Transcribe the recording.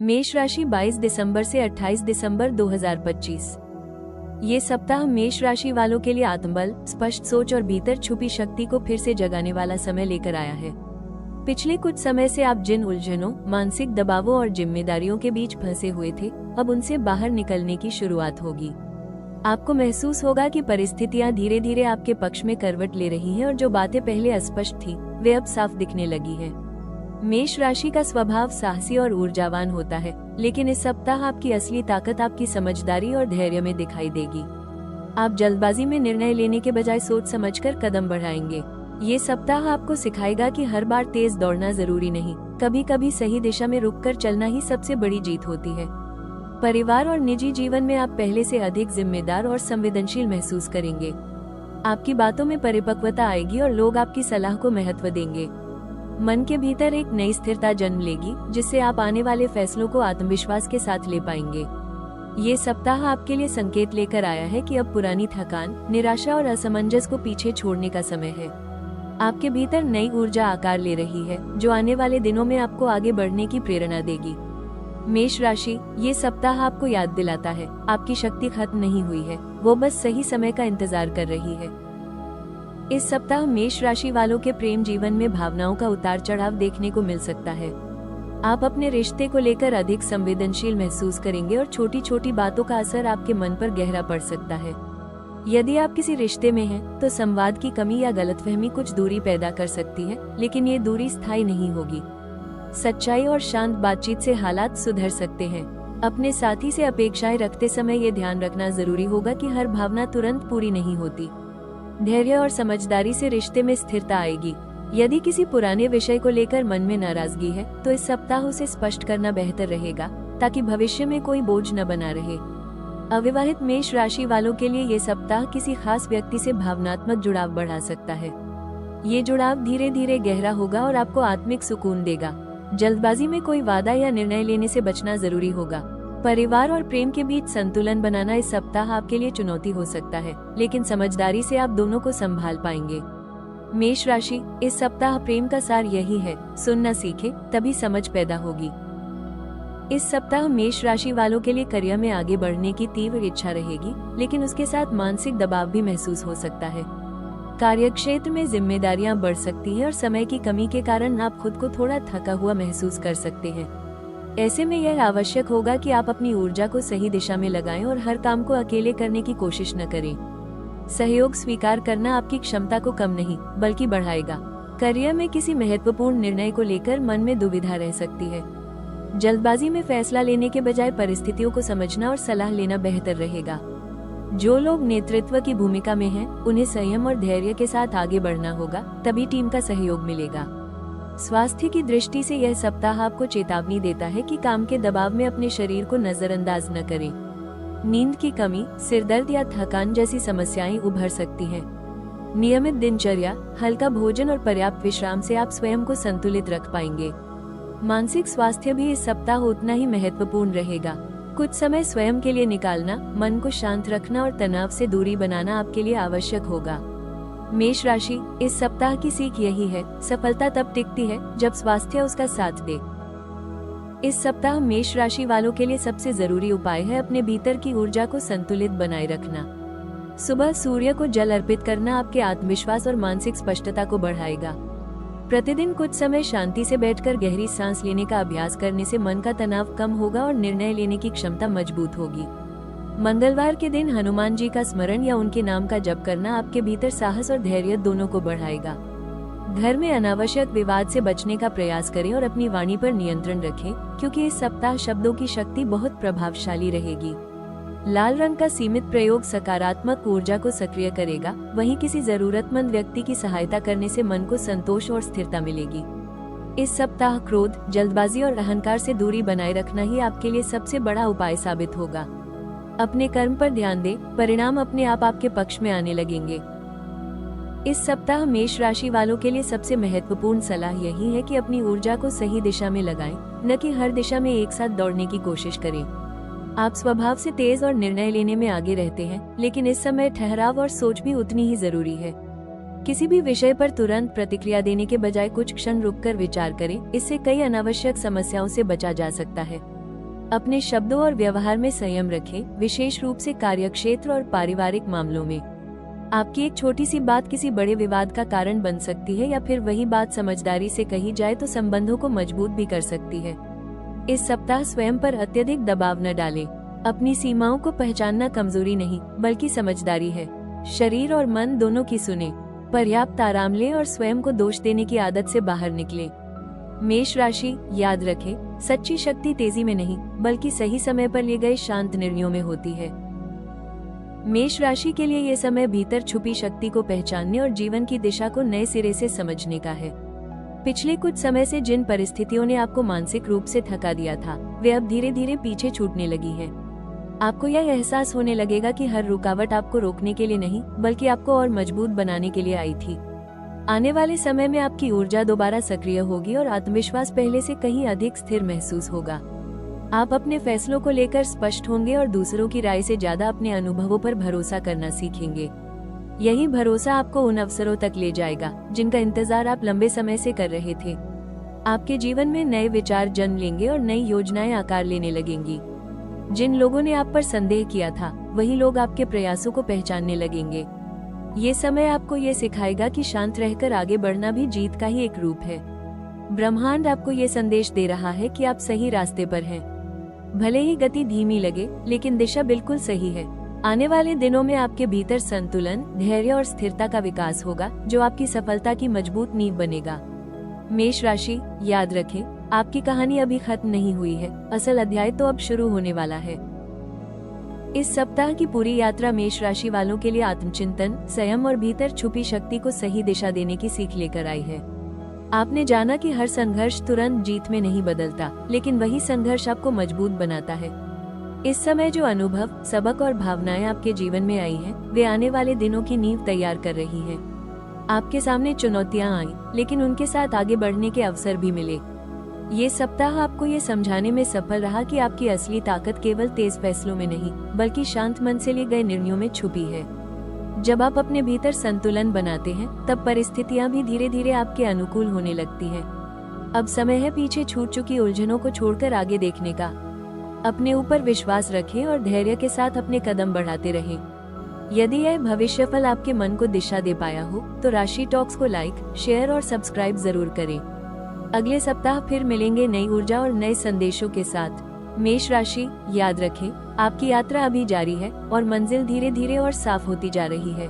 मेष राशि 22 दिसंबर से 28 दिसंबर 2025। ये सप्ताह मेष राशि वालों के लिए आत्मबल, स्पष्ट सोच और भीतर छुपी शक्ति को फिर से जगाने वाला समय लेकर आया है। पिछले कुछ समय से आप जिन उलझनों, मानसिक दबावों और जिम्मेदारियों के बीच फंसे हुए थे, अब उनसे बाहर निकलने की शुरुआत होगी। आपको महसूस होगा कि परिस्थितियां धीरे धीरे आपके पक्ष में करवट ले रही हैं और जो बातें पहले अस्पष्ट थी, वे अब साफ दिखने लगी हैं। मेष राशि का स्वभाव साहसी और ऊर्जावान होता है, लेकिन इस सप्ताह आपकी असली ताकत आपकी समझदारी और धैर्य में दिखाई देगी। आप जल्दबाजी में निर्णय लेने के बजाय सोच समझकर कदम बढ़ाएंगे। ये सप्ताह आपको सिखाएगा कि हर बार तेज दौड़ना जरूरी नहीं, कभी कभी सही दिशा में रुककर चलना ही सबसे बड़ी जीत होती है। परिवार और निजी जीवन में आप पहले से अधिक जिम्मेदार और संवेदनशील महसूस करेंगे। आपकी बातों में परिपक्वता आएगी और लोग आपकी सलाह को महत्व देंगे। मन के भीतर एक नई स्थिरता जन्म लेगी, जिससे आप आने वाले फैसलों को आत्मविश्वास के साथ ले पाएंगे। ये सप्ताह आपके लिए संकेत लेकर आया है कि अब पुरानी थकान, निराशा और असमंजस को पीछे छोड़ने का समय है। आपके भीतर नई ऊर्जा आकार ले रही है, जो आने वाले दिनों में आपको आगे बढ़ने की प्रेरणा देगी। मेष राशि, ये सप्ताह आपको याद दिलाता है, आपकी शक्ति खत्म नहीं हुई है, वो बस सही समय का इंतजार कर रही है। इस सप्ताह मेष राशि वालों के प्रेम जीवन में भावनाओं का उतार चढ़ाव देखने को मिल सकता है। आप अपने रिश्ते को लेकर अधिक संवेदनशील महसूस करेंगे और छोटी छोटी बातों का असर आपके मन पर गहरा पड़ सकता है। यदि आप किसी रिश्ते में हैं, तो संवाद की कमी या गलतफहमी कुछ दूरी पैदा कर सकती है, लेकिन ये दूरी स्थायी नहीं होगी। सच्चाई और शांत बातचीत से हालात सुधर सकते हैं। अपने साथी से अपेक्षाएं रखते समय ये ध्यान रखना जरूरी होगा कि हर भावना तुरंत पूरी नहीं होती। धैर्य और समझदारी से रिश्ते में स्थिरता आएगी। यदि किसी पुराने विषय को लेकर मन में नाराजगी है, तो इस सप्ताह उसे स्पष्ट करना बेहतर रहेगा, ताकि भविष्य में कोई बोझ न बना रहे। अविवाहित मेष राशि वालों के लिए ये सप्ताह किसी खास व्यक्ति से भावनात्मक जुड़ाव बढ़ा सकता है। ये जुड़ाव धीरे धीरे गहरा होगा और आपको आत्मिक सुकून देगा। जल्दबाजी में कोई वादा या निर्णय लेने से बचना जरूरी होगा। परिवार और प्रेम के बीच संतुलन बनाना इस सप्ताह आपके लिए चुनौती हो सकता है, लेकिन समझदारी से आप दोनों को संभाल पाएंगे। मेष राशि, इस सप्ताह प्रेम का सार यही है, सुनना सीखे, तभी समझ पैदा होगी। इस सप्ताह मेष राशि वालों के लिए करियर में आगे बढ़ने की तीव्र इच्छा रहेगी, लेकिन उसके साथ मानसिक दबाव भी महसूस हो सकता है। कार्यक्षेत्र में जिम्मेदारियां बढ़ सकती हैं और समय की कमी के कारण आप खुद को थोड़ा थका हुआ महसूस कर सकते हैं। ऐसे में यह आवश्यक होगा कि आप अपनी ऊर्जा को सही दिशा में लगाएं और हर काम को अकेले करने की कोशिश न करें। सहयोग स्वीकार करना आपकी क्षमता को कम नहीं, बल्कि बढ़ाएगा। करियर में किसी महत्वपूर्ण निर्णय को लेकर मन में दुविधा रह सकती है। जल्दबाजी में फैसला लेने के बजाय परिस्थितियों को समझना और सलाह लेना बेहतर रहेगा। जो लोग नेतृत्व की भूमिका में हैं, उन्हें संयम और धैर्य के साथ आगे बढ़ना होगा, तभी टीम का सहयोग मिलेगा। स्वास्थ्य की दृष्टि से यह सप्ताह आपको चेतावनी देता है कि काम के दबाव में अपने शरीर को नजरअंदाज न करें। नींद की कमी, सिरदर्द या थकान जैसी समस्याएं उभर सकती हैं। नियमित दिनचर्या, हल्का भोजन और पर्याप्त विश्राम से आप स्वयं को संतुलित रख पाएंगे। मानसिक स्वास्थ्य भी इस सप्ताह उतना ही महत्वपूर्ण रहेगा। कुछ समय स्वयं के लिए निकालना, मन को शांत रखना और तनाव से दूरी बनाना आपके लिए आवश्यक होगा। मेष राशि, इस सप्ताह की सीख यही है, सफलता तब टिकती है जब स्वास्थ्य उसका साथ दे। इस सप्ताह मेष राशि वालों के लिए सबसे जरूरी उपाय है अपने भीतर की ऊर्जा को संतुलित बनाए रखना। सुबह सूर्य को जल अर्पित करना आपके आत्मविश्वास और मानसिक स्पष्टता को बढ़ाएगा। प्रतिदिन कुछ समय शांति से बैठकर गहरी सांस लेने का अभ्यास करने से मन का तनाव कम होगा और निर्णय लेने की क्षमता मजबूत होगी। मंगलवार के दिन हनुमान जी का स्मरण या उनके नाम का जप करना आपके भीतर साहस और धैर्य दोनों को बढ़ाएगा। घर में अनावश्यक विवाद से बचने का प्रयास करें और अपनी वाणी पर नियंत्रण रखें, क्योंकि इस सप्ताह शब्दों की शक्ति बहुत प्रभावशाली रहेगी। लाल रंग का सीमित प्रयोग सकारात्मक ऊर्जा को सक्रिय करेगा, वहीं किसी जरूरतमंद व्यक्ति की सहायता करने से मन को संतोष और स्थिरता मिलेगी। इस सप्ताह क्रोध, जल्दबाजी और अहंकार से दूरी बनाए रखना ही आपके लिए सबसे बड़ा उपाय साबित होगा। अपने कर्म पर ध्यान दें, परिणाम अपने आप आपके पक्ष में आने लगेंगे। इस सप्ताह मेष राशि वालों के लिए सबसे महत्वपूर्ण सलाह यही है कि अपनी ऊर्जा को सही दिशा में लगाएं, न कि हर दिशा में एक साथ दौड़ने की कोशिश करें। आप स्वभाव से तेज और निर्णय लेने में आगे रहते हैं, लेकिन इस समय ठहराव और सोच भी उतनी ही जरूरी है। किसी भी विषय पर तुरंत प्रतिक्रिया देने के बजाय कुछ क्षण रुककर विचार करें, इससे कई अनावश्यक समस्याओं से बचा जा सकता है। अपने शब्दों और व्यवहार में संयम रखें, विशेष रूप से कार्यक्षेत्र और पारिवारिक मामलों में। आपकी एक छोटी सी बात किसी बड़े विवाद का कारण बन सकती है, या फिर वही बात समझदारी से कही जाए तो संबंधों को मजबूत भी कर सकती है। इस सप्ताह स्वयं पर अत्यधिक दबाव न डालें। अपनी सीमाओं को पहचानना कमजोरी नहीं बल्कि समझदारी है। शरीर और मन दोनों की सुने, पर्याप्त आराम लें और स्वयं को दोष देने की आदत से बाहर निकलें। मेष राशि, याद रखें, सच्ची शक्ति तेजी में नहीं बल्कि सही समय पर लिए गए शांत निर्णयों में होती है। मेष राशि के लिए ये समय भीतर छुपी शक्ति को पहचानने और जीवन की दिशा को नए सिरे से समझने का है। पिछले कुछ समय से जिन परिस्थितियों ने आपको मानसिक रूप से थका दिया था, वे अब धीरे धीरे पीछे छूटने लगी हैं। आपको यह एहसास होने लगेगा कि हर रुकावट आपको रोकने के लिए नहीं बल्कि आपको और मजबूत बनाने के लिए आई थी। आने वाले समय में आपकी ऊर्जा दोबारा सक्रिय होगी और आत्मविश्वास पहले से कहीं अधिक स्थिर महसूस होगा। आप अपने फैसलों को लेकर स्पष्ट होंगे और दूसरों की राय से ज्यादा अपने अनुभवों पर भरोसा करना सीखेंगे। यही भरोसा आपको उन अवसरों तक ले जाएगा जिनका इंतजार आप लंबे समय से कर रहे थे। आपके जीवन में नए विचार जन्म लेंगे और नई योजनाएं आकार लेने लगेंगी। जिन लोगों ने आप पर संदेह किया था, वही लोग आपके प्रयासों को पहचानने लगेंगे। ये समय आपको ये सिखाएगा कि शांत रहकर आगे बढ़ना भी जीत का ही एक रूप है। ब्रह्मांड आपको ये संदेश दे रहा है कि आप सही रास्ते पर हैं। भले ही गति धीमी लगे, लेकिन दिशा बिल्कुल सही है। आने वाले दिनों में आपके भीतर संतुलन, धैर्य और स्थिरता का विकास होगा, जो आपकी सफलता की मजबूत नींव बनेगा। मेष राशि, याद रखें, आपकी कहानी अभी खत्म नहीं हुई है, असल अध्याय तो अब शुरू होने वाला है। इस सप्ताह की पूरी यात्रा मेष राशि वालों के लिए आत्मचिंतन, संयम और भीतर छुपी शक्ति को सही दिशा देने की सीख लेकर आई है। आपने जाना कि हर संघर्ष तुरंत जीत में नहीं बदलता, लेकिन वही संघर्ष आपको मजबूत बनाता है। इस समय जो अनुभव, सबक और भावनाएं आपके जीवन में आई हैं, वे आने वाले दिनों की नींव तैयार कर रही हैं। आपके सामने चुनौतियां आईं, लेकिन उनके साथ आगे बढ़ने के अवसर भी मिले। ये सप्ताह आपको ये समझाने में सफल रहा कि आपकी असली ताकत केवल तेज फैसलों में नहीं बल्कि शांत मन से लिए गए निर्णयों में छुपी है। जब आप अपने भीतर संतुलन बनाते हैं, तब परिस्थितियां भी धीरे धीरे आपके अनुकूल होने लगती हैं। अब समय है पीछे छूट चुकी उलझनों को छोड़कर आगे देखने का। अपने ऊपर विश्वास रखें और धैर्य के साथ अपने कदम बढ़ाते रहें। यदि यह भविष्यफल आपके मन को दिशा दे पाया हो, तो राशि टॉक्स को लाइक, शेयर और सब्सक्राइब जरूर करें। अगले सप्ताह फिर मिलेंगे नई ऊर्जा और नए संदेशों के साथ। मेष राशि, याद रखें, आपकी यात्रा अभी जारी है और मंजिल धीरे धीरे और साफ होती जा रही है।